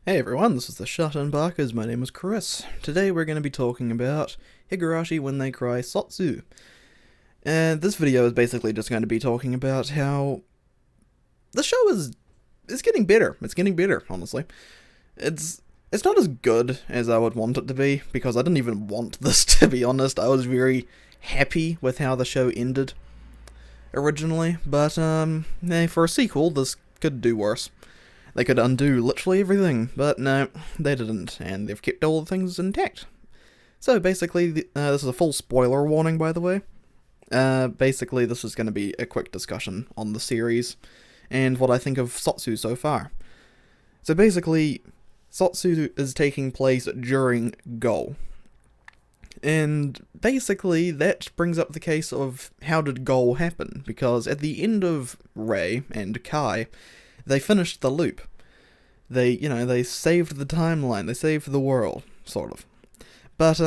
Hey everyone, this is the ShutInBakas. My name is Chris. Today we're going to be talking about Higurashi when they cry Sotsu. And this video is basically just going to be talking about how the show is getting better. It's getting better, honestly. It's not as good as I would want it to be, because I didn't even want this, to be honest. I was very happy with how the show ended originally, but for a sequel, this could do worse. They could undo literally everything, but no, they didn't, and they've kept all the things intact. So basically, this is a full spoiler warning, by the way. Basically, this is going to be a quick discussion on the series, and what I think of Sotsu so far. So basically, Sotsu is taking place during Go. And basically, that brings up the case of how did Go happen, because at the end of Rei and Kai, they finished the loop. They saved the timeline, they saved the world, sort of. But,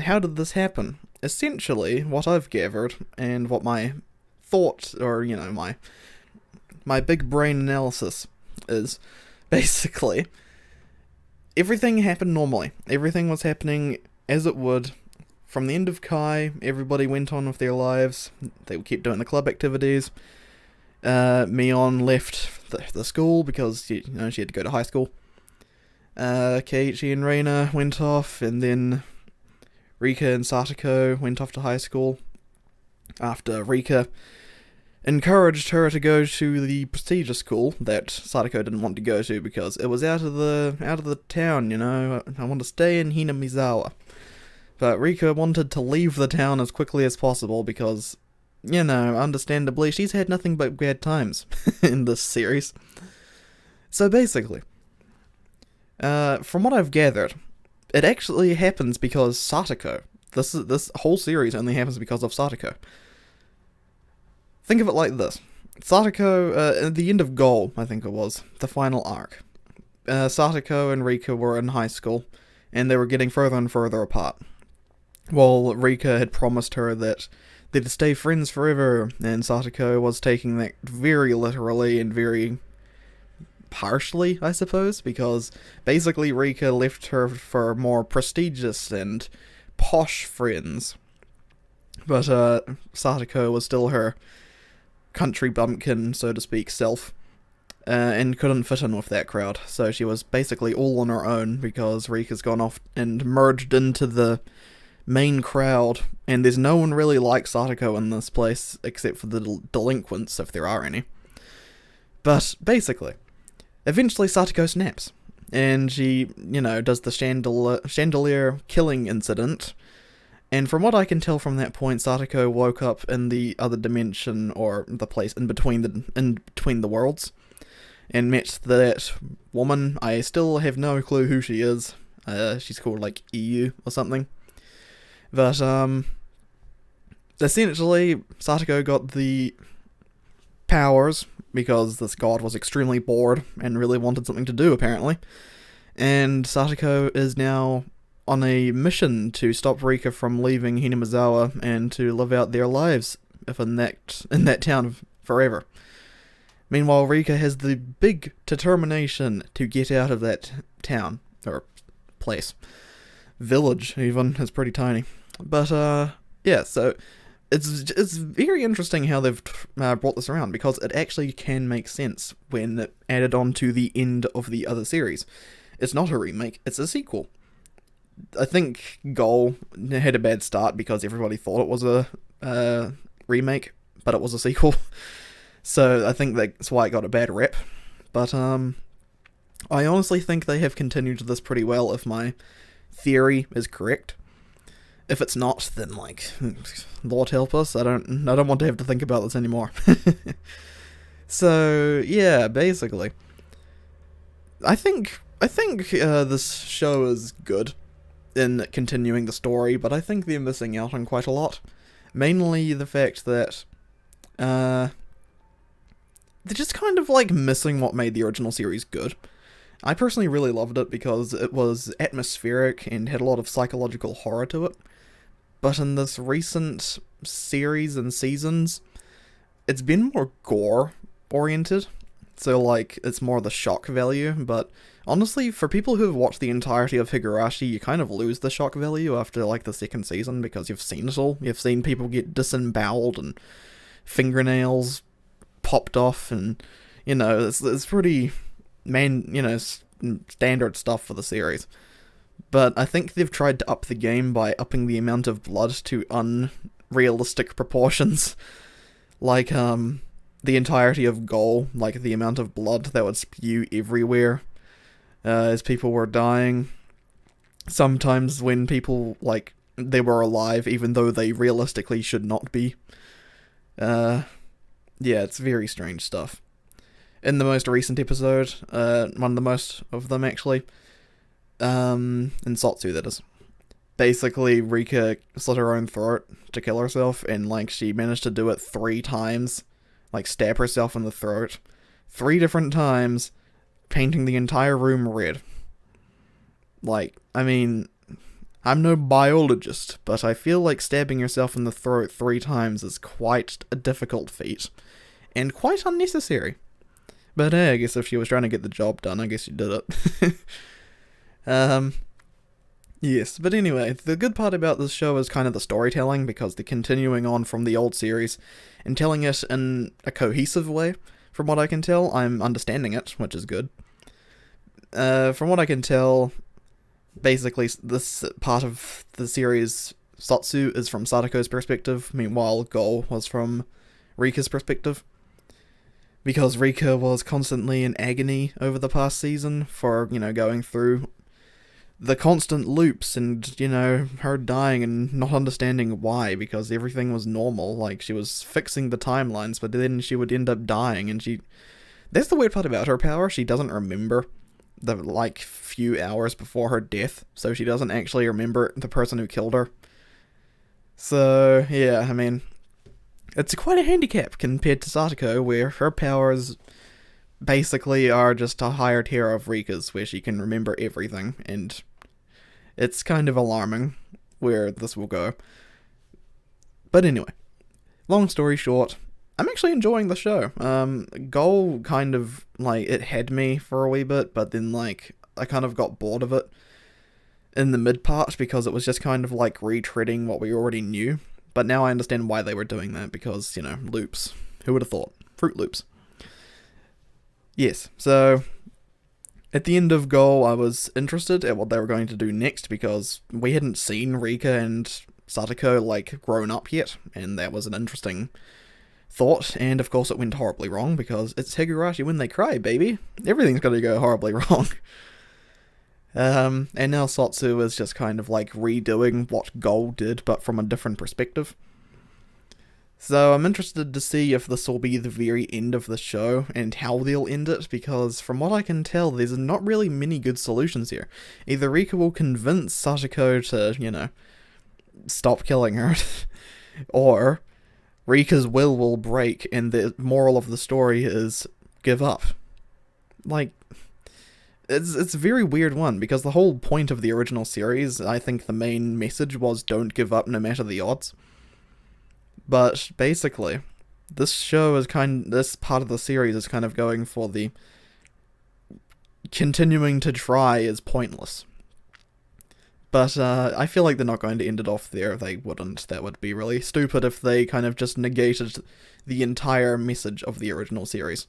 how did this happen? Essentially, what I've gathered, and what my thought, or, my big brain analysis is, basically, everything happened normally. Everything was happening as it would. From the end of Kai, everybody went on with their lives, they kept doing the club activities. Mion left the school because she had to go to high school. Keiichi and Reina went off, and then Rika and Satoko went off to high school after Rika encouraged her to go to the prestigious school that Satoko didn't want to go to because it was out of the town, I want to stay in Hinamizawa. But Rika wanted to leave the town as quickly as possible because, understandably, she's had nothing but bad times in this series. So basically, from what I've gathered, it actually happens because Satoko. This whole series only happens because of Satoko. Think of it like this. Satoko, at the end of Goal, I think it was, the final arc, Satoko and Rika were in high school, and they were getting further and further apart. Well, Rika had promised her that they'd stay friends forever, and Satoko was taking that very literally and very harshly, I suppose, because basically Rika left her for more prestigious and posh friends. But Satoko was still her country bumpkin, so to speak, self, and couldn't fit in with that crowd, so she was basically all on her own because Rika's gone off and merged into the main crowd, and there's no one really like Satoko in this place, except for the delinquents, if there are any. But, basically, eventually Satoko snaps, and she, does the chandelier killing incident, and from what I can tell from that point, Satoko woke up in the other dimension, or the place in between the worlds, and met that woman. I still have no clue who she is. She's called, EU or something. But, essentially, Satoko got the powers because this god was extremely bored and really wanted something to do, apparently. And Satoko is now on a mission to stop Rika from leaving Hinamizawa and to live out their lives in that town forever. Meanwhile, Rika has the big determination to get out of that town, or place. Village, even, is pretty tiny. But, yeah, so it's very interesting how they've brought this around, because it actually can make sense when added on to the end of the other series. It's not a remake, it's a sequel. I think Goal had a bad start because everybody thought it was a remake, but it was a sequel. So I think that's why it got a bad rep. But, I honestly think they have continued this pretty well if my theory is correct. If it's not, then Lord help us. I don't want to have to think about this anymore. So yeah, basically, I think this show is good in continuing the story, but I think they're missing out on quite a lot. Mainly the fact that they're just kind of missing what made the original series good. I personally really loved it because it was atmospheric and had a lot of psychological horror to it. But in this recent series and seasons, it's been more gore-oriented. so, like, it's more the shock value, but honestly, for people who have watched the entirety of Higurashi, you kind of lose the shock value after, like, the second season, because you've seen it all. You've seen people get disemboweled, and fingernails popped off, and, you know, it's pretty, standard stuff for the series. But I think they've tried to up the game by upping the amount of blood to unrealistic proportions. Like, the entirety of Goal, like the amount of blood that would spew everywhere as people were dying. Sometimes when people, like, they were alive even though they realistically should not be. Yeah, it's very strange stuff. In the most recent episode, one of the most of them actually, in Sotsu that is, basically Rika slit her own throat to kill herself, and like she managed to do it 3 times. Like, stab herself in the throat 3 different times, painting the entire room red. Like, I mean, I'm no biologist, but I feel like stabbing yourself in the throat 3 times is quite a difficult feat, and quite unnecessary. But hey, I guess if she was trying to get the job done, I guess she did it. Yes, but anyway, the good part about this show is kind of the storytelling, because they're continuing on from the old series and telling it in a cohesive way. From what I can tell, I'm understanding it, which is good. From what I can tell, basically this part of the series, Sotsu, is from Satoko's perspective, meanwhile Goal was from Rika's perspective. Because Rika was constantly in agony over the past season for, going through the constant loops and, her dying and not understanding why, because everything was normal. Like, she was fixing the timelines, but then she would end up dying, and that's the weird part about her power, she doesn't remember the, few hours before her death, so she doesn't actually remember the person who killed her. So, yeah, I mean, it's quite a handicap compared to Satoko, where her powers basically are just a higher tier of Rika's, where she can remember everything, and it's kind of alarming where this will go. But anyway, long story short, I'm actually enjoying the show. Goal kind of, it had me for a wee bit, but then, I kind of got bored of it in the mid part, because it was just kind of, retreading what we already knew. But now I understand why they were doing that, because, loops. Who would have thought? Fruit Loops. Yes, so at the end of Goal, I was interested at what they were going to do next, because we hadn't seen Rika and Satoko, grown up yet, and that was an interesting thought, and of course it went horribly wrong, because it's Higurashi when they cry, baby. Everything's gonna go horribly wrong. And now Sotsu is just kind of redoing what Goal did, but from a different perspective. So I'm interested to see if this will be the very end of the show, and how they'll end it, because from what I can tell, there's not really many good solutions here. Either Rika will convince Satoko to, stop killing her, or Rika's will break, and the moral of the story is give up. It's a very weird one, because the whole point of the original series, I think the main message was don't give up no matter the odds. But basically, this part of the series is kind of going for the continuing to try is pointless. But I feel like they're not going to end it off there. They wouldn't. That would be really stupid if they kind of just negated the entire message of the original series.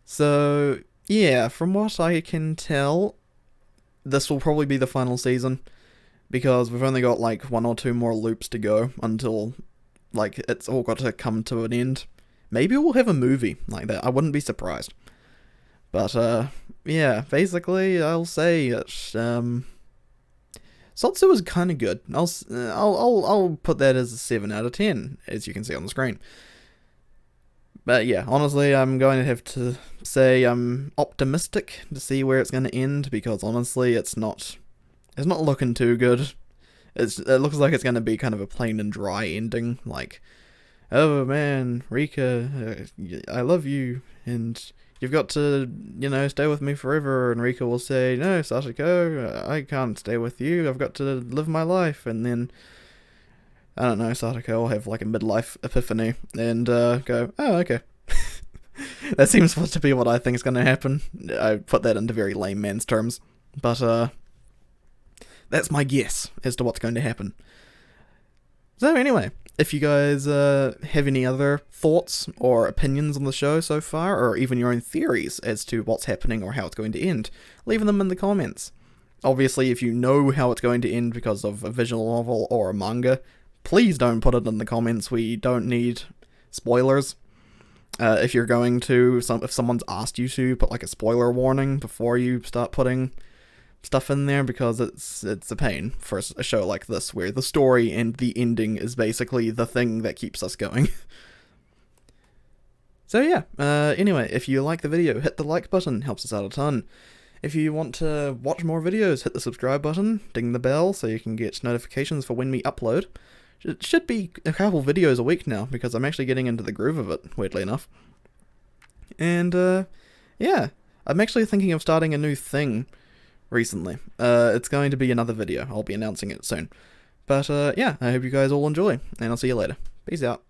So, yeah, from what I can tell, this will probably be the final season, because we've only got 1 or 2 more loops to go until it's all got to come to an end. Maybe we'll have a movie like that. I wouldn't be surprised. But yeah, basically I'll say it. Sotsu is kind of good. I'll put that as a 7 out of 10, as you can see on the screen. But yeah, honestly, I'm going to have to say I'm optimistic to see where it's going to end, because honestly, it's not looking too good. It looks like it's going to be kind of a plain and dry ending, oh man, Rika, I love you, and you've got to, stay with me forever, and Rika will say, no, Satoko, I can't stay with you, I've got to live my life, and then, I don't know, Satoko will have a midlife epiphany, and go, oh, okay. That seems to be what I think is going to happen. I put that into very layman's terms. But, that's my guess as to what's going to happen. So anyway, if you guys have any other thoughts or opinions on the show so far, or even your own theories as to what's happening or how it's going to end, leave them in the comments. Obviously, if you know how it's going to end because of a visual novel or a manga, please don't put it in the comments. We don't need spoilers. If you're going to, if someone's asked you to, put like a spoiler warning before you start putting stuff in there, because it's a pain for a show like this where the story and the ending is basically the thing that keeps us going. So yeah, anyway, if you like the video, hit the like button, helps us out a ton. If you want to watch more videos, hit the subscribe button, ding the bell so you can get notifications for when we upload. It should be a couple videos a week now, because I'm actually getting into the groove of it, weirdly enough. And, yeah, I'm actually thinking of starting a new thing recently. It's going to be another video. I'll be announcing it soon. But, yeah, I hope you guys all enjoy, and I'll see you later. Peace out.